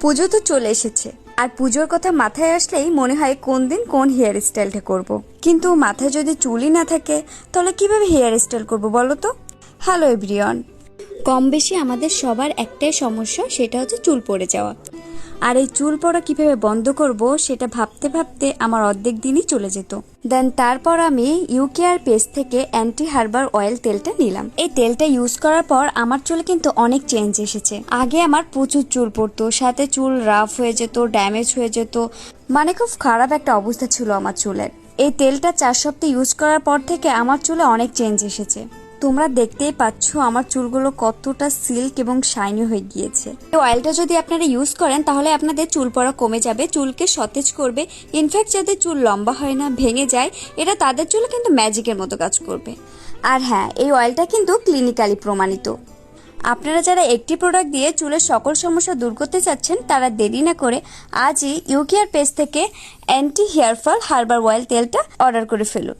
পুজো তো চলে এসেছে, আর পুজোর কথা মাথায় আসলেই মনে হয় কোন দিন কোন হেয়ার স্টাইলটা করব। কিন্তু মাথায় যদি চুলই না থাকে তাহলে কিভাবে হেয়ার স্টাইল করব বলো তো। হ্যালো এভরিওয়ান, কম বেশি আমাদের সবার একটাই সমস্যা, সেটা হচ্ছে চুল পড়ে যাওয়া। আর এই চুল পড়া কিভাবে বন্ধ করব সেটা ভাবতে ভাবতে আমার অর্ধেক দিনই চলে যেত। দেন তারপর আমি ইউকেআর পেজ থেকে অ্যান্টি হার্বাল অয়েল তেলটা নিলাম। এই তেলটা ইউজ করার পর আমার চুলে কিন্তু অনেক চেঞ্জ এসেছে। আগে আমার প্রচুর চুল পড়তো, সাথে চুল রাফ হয়ে যেত, ড্যামেজ হয়ে যেত, মানে খুব খারাপ একটা অবস্থা ছিল আমার চুলের। এই তেলটা 4 সপ্তাহ ইউজ করার পর থেকে আমার চুলে অনেক চেঞ্জ এসেছে। তোমরা দেখতেই পাচ্ছ আমার চুলগুলো কতটা সিল্ক এবং শাইনি হয়ে গিয়েছে। এই অয়েলটা যদি আপনারা ইউজ করেন তাহলে আপনাদের চুল পড়া কমে যাবে, চুলকে সতেজ করবে। ইনফ্যাক্ট যাদের চুল লম্বা হয় না, ভেঙে যায়, এটা তাদের চুলে কিন্তু ম্যাজিকের মতো কাজ করবে। আর হ্যাঁ, এই অয়েলটা কিন্তু ক্লিনিক্যালি প্রমাণিত। আপনারা যারা একটি প্রোডাক্ট দিয়ে চুলের সকল সমস্যা দূর করতে চাচ্ছেন তারা দেরি না করে আজই ইউকেআর পেজ থেকে anti hair fall herbal oil তেলটা অর্ডার করে ফেলুন।